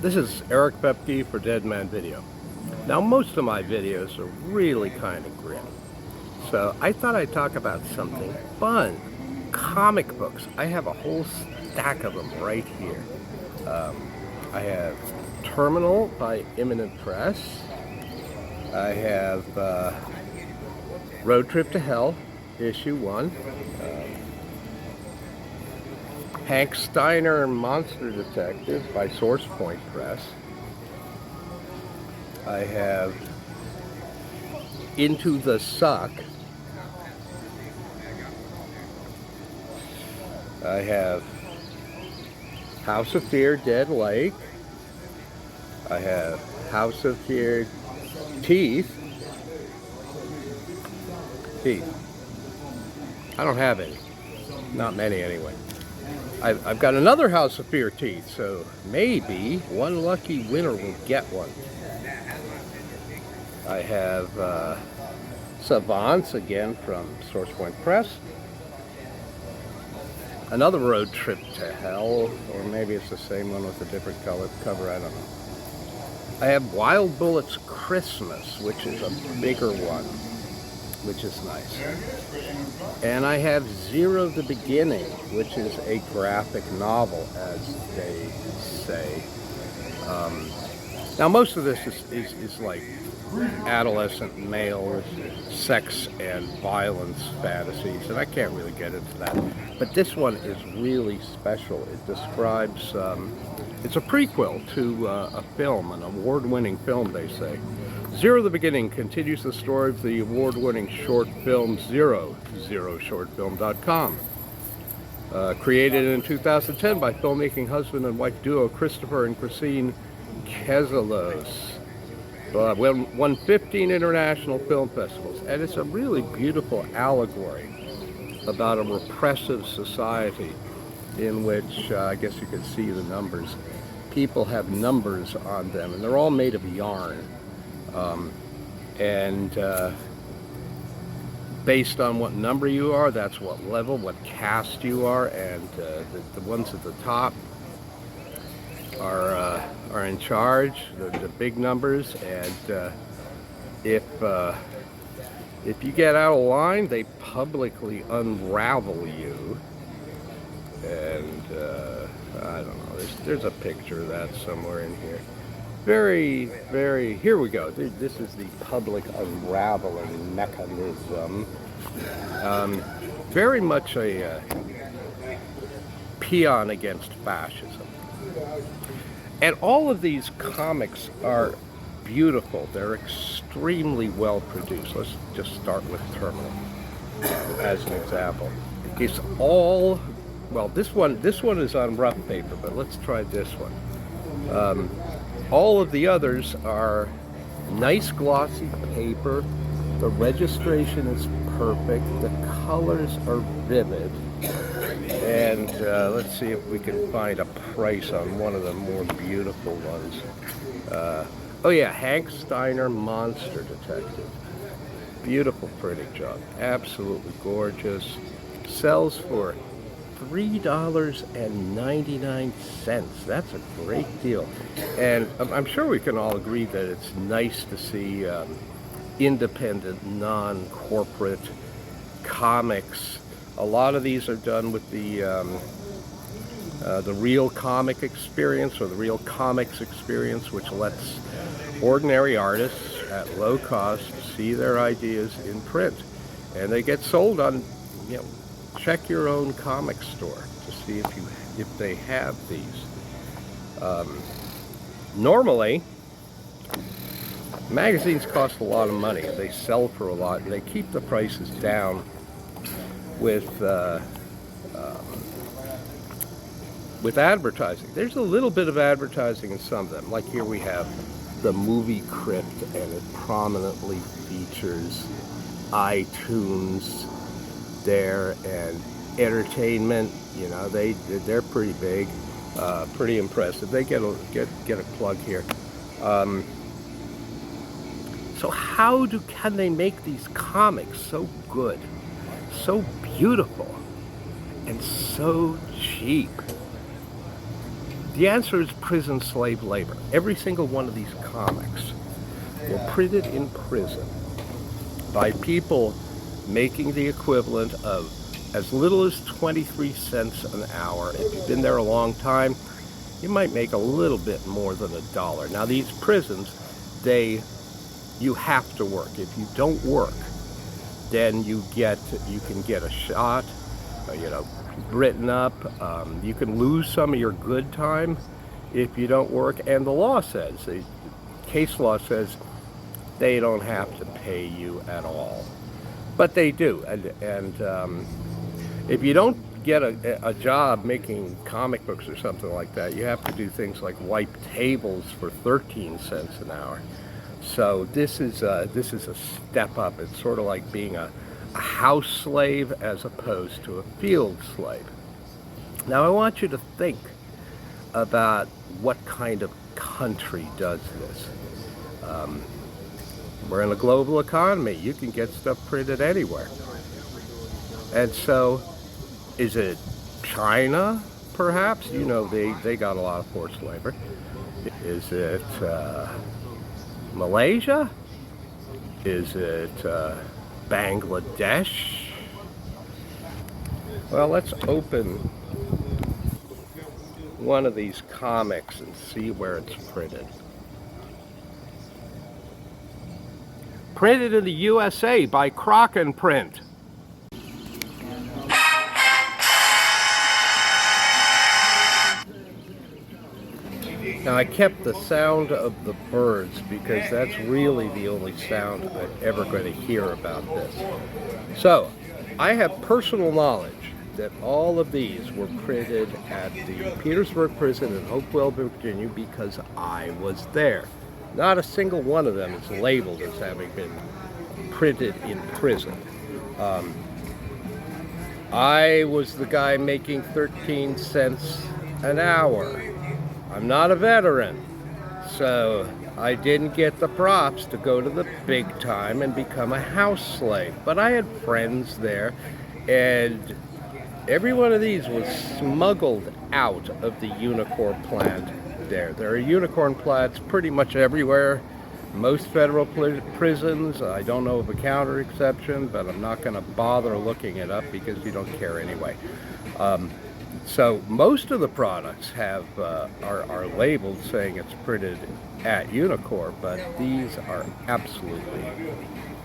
This is Eric Pepke for Dead Man Video. Now, most of my videos are really kind of grim, so I thought I'd talk about something fun. Comic books. I have a whole stack of them right here. I have Terminal by Imminent Press. I have Road Trip to Hell, issue 1. Hank Steiner, Monster Detective by Source Point Press. I have Into the Suck. I have House of Fear, Dead Lake. I have House of Fear, Teeth. I don't have any. Not many anyway. I've got another House of Fear Teeth, so maybe one lucky winner will get one. I have Savants, again from Source Point Press. Another Road Trip to Hell, or maybe it's the same one with a different cover, I don't know. I have Wild Bullets Christmas, which is a bigger one, which is nice. And I have Zero the Beginning, which is a graphic novel, as they say. Now, most of this is like adolescent male sex and violence fantasies, and I can't really get into that. But this one is really special. It describes, it's a prequel to a film, an award-winning film, they say. Zero the Beginning continues the story of the award-winning short film Zero, zeroshortfilm.com. Created in 2010 by filmmaking husband and wife duo Christopher and Christine Kezelos. Won 15 international film festivals, and it's a really beautiful allegory about a repressive society in which, I guess you could see the numbers, people have numbers on them, and they're all made of yarn. Based on what number you are, that's what level, what caste you are, and the ones at the top are in charge, the big numbers, and if you get out of line, they publicly unravel you. And I don't know, there's a picture of that somewhere in here. Very, very, here we go. This is the public unraveling mechanism. Very much a peon against fascism. And all of these comics are beautiful. They're extremely well produced. Let's just start with Terminal as an example. It's all, well, this one is on rough paper, but let's try this one. All of the others are nice glossy paper. The registration is perfect. The colors are vivid. And let's see if we can find a price on one of the more beautiful ones. Oh yeah, Hank Steiner, Monster Detective. Beautiful printing job. Absolutely gorgeous. Sells for $3.99. That's a great deal. And I'm sure we can all agree that it's nice to see independent, non-corporate comics. A lot of these are done with the Real Comic Experience, or the Real Comics Experience, which lets ordinary artists at low cost see their ideas in print. And they get sold on, you know, check your own comic store to see if they have these. Normally, magazines cost a lot of money. They sell for a lot, and they keep the prices down with advertising. There's a little bit of advertising in some of them. Like here we have the Movie Crypt, and it prominently features iTunes there, and entertainment. You know, they're pretty big, pretty impressive. They get a plug here. So how can they make these comics so good, so beautiful, and so cheap? The answer is prison slave labor. Every single one of these comics were printed in prison by people making the equivalent of as little as 23 cents an hour. If you've been there a long time, you might make a little bit more than $1. Now these prisons, you have to work. If you don't work, then you can get a shot, written up. You can lose some of your good time if you don't work. And the law says, the case law says, they don't have to pay you at all, but they do. And if you don't get a job making comic books or something like that, you have to do things like wipe tables for 13 cents an hour. So this is a step up. It's sort of like being a house slave as opposed to a field slave. Now I want you to think about what kind of country does this. We're in a global economy. You can get stuff printed anywhere. And so, is it China, perhaps? They got a lot of forced labor. Is it Malaysia? Is it Bangladesh? Well, let's open one of these comics and see where it's printed. Printed in the USA by Crocken Print. Now I kept the sound of the birds because that's really the only sound I'm ever going to hear about this. So, I have personal knowledge that all of these were printed at the Petersburg prison in Hopewell, Virginia, because I was there. Not a single one of them is labeled as having been printed in prison. I was the guy making 13 cents an hour. I'm not a veteran, so I didn't get the props to go to the big time and become a house slave. But I had friends there, and every one of these was smuggled out of the Unicorn plant there. There are unicorn plants pretty much everywhere. Most federal prisons, I don't know of a counter exception, but I'm not going to bother looking it up because you don't care anyway. So most of the products are labeled saying it's printed at Unicorn, but these are absolutely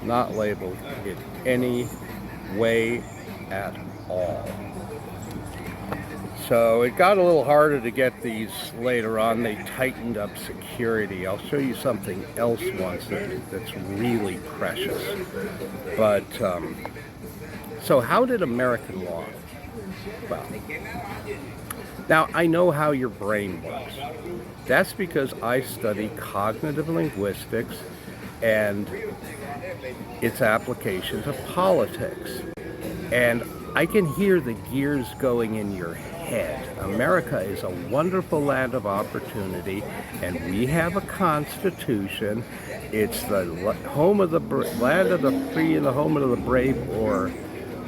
not labeled in any way at all. So it got a little harder to get these later on. They tightened up security. I'll show you something else once that's really precious. But, so how did American law? Well, now I know how your brain works. That's because I study cognitive linguistics and its application to politics. And I can hear the gears going in your head. America is a wonderful land of opportunity, and we have a constitution. It's the home of the land of the free and the home of the brave, or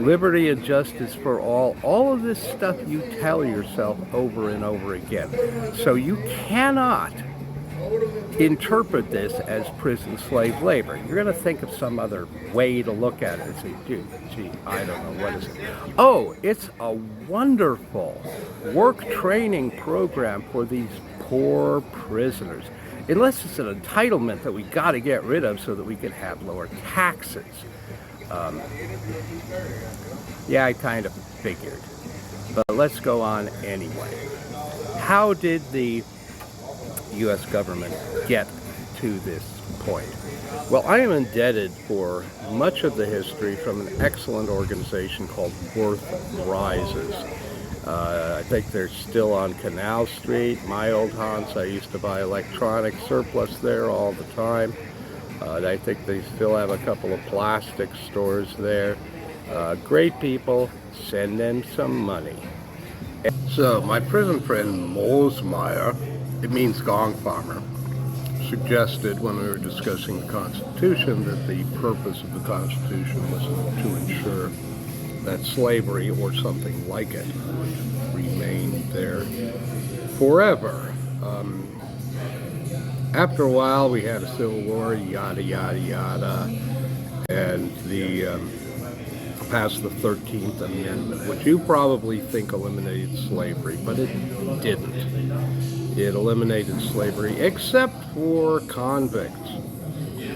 liberty and justice for all. All of this stuff you tell yourself over and over again. So you cannot interpret this as prison slave labor. You're going to think of some other way to look at it and say, gee, I don't know, what is it? Oh, it's a wonderful work training program for these poor prisoners. Unless it's an entitlement that we got to get rid of so that we can have lower taxes. Yeah, I kind of figured. But let's go on anyway. How did the U.S. government get to this point? Well, I am indebted for much of the history from an excellent organization called Worth Rises. I think they're still on Canal Street, my old haunts. I used to buy electronic surplus there all the time. I think they still have a couple of plastic stores there. Great people, send them some money. So my prison friend Mosmeyer, it means gong farmer, suggested when we were discussing the Constitution that the purpose of the Constitution was to ensure that slavery or something like it would remain there forever. After a while, we had a civil war, yada, yada, yada, and the passed the 13th Amendment, which you probably think eliminated slavery, but it didn't. It eliminated slavery except for convicts.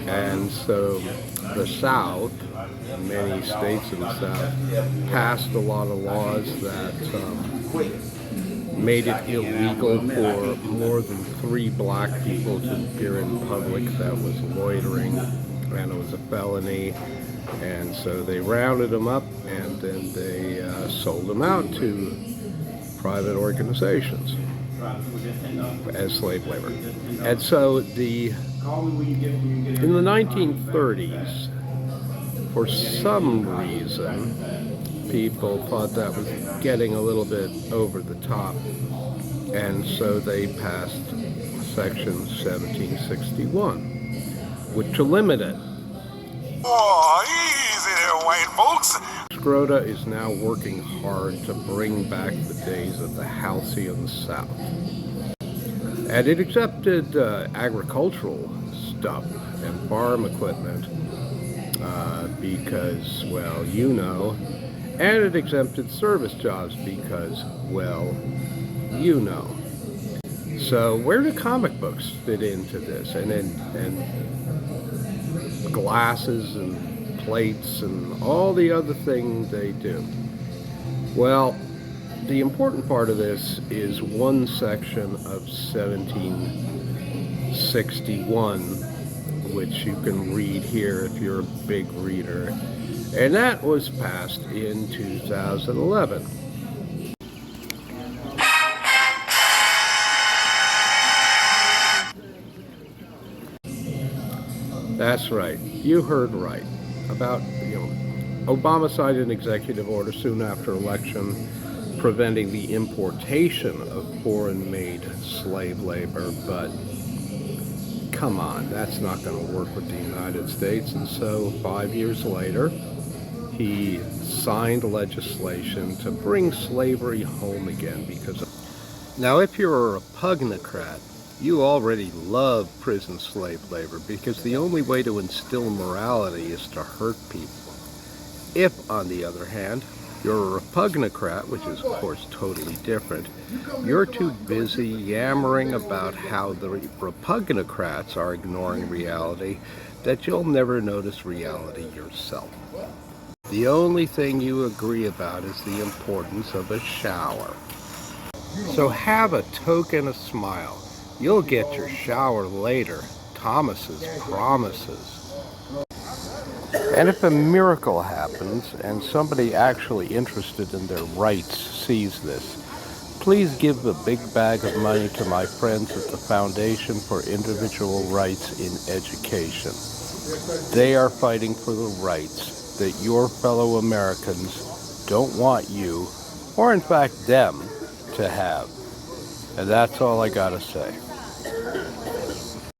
And so the South, many states in the South, passed a lot of laws that made it illegal for more than 3 black people to appear in public. That was loitering, and it was a felony. And so they rounded them up, and then they sold them out to private organizations as slave labor. And so in the 1930s, for some reason, people thought that was getting a little bit over the top, and so they passed Section 1761, which limited it. Oh, easy there, white folks. Skrota is now working hard to bring back the days of the halcyon South. And it accepted agricultural stuff and farm equipment because, well, you know, and it exempted service jobs because, well, you know. So where do comic books fit into this? And glasses and plates and all the other things they do. Well, the important part of this is one section of 1761, which you can read here if you're a big reader, and that was passed in 2011. That's right. You heard right. About, Obama signed an executive order soon after election preventing the importation of foreign-made slave labor, but come on, that's not going to work with the United States. And so 5 years later, he signed legislation to bring slavery home again because now if you're a Repugnocrat, you already love prison slave labor because the only way to instill morality is to hurt people. If, on the other hand, you're a Repugnocrat, which is, of course, totally different, you're too busy yammering about how the Repugnocrats are ignoring reality that you'll never notice reality yourself. The only thing you agree about is the importance of a shower. So have a token, a smile. You'll get your shower later. Thomas's promises. And if a miracle happens and somebody actually interested in their rights sees this, please give a big bag of money to my friends at the Foundation for Individual Rights in Education. They are fighting for the rights that your fellow Americans don't want you, or in fact them, to have. And that's all I gotta say.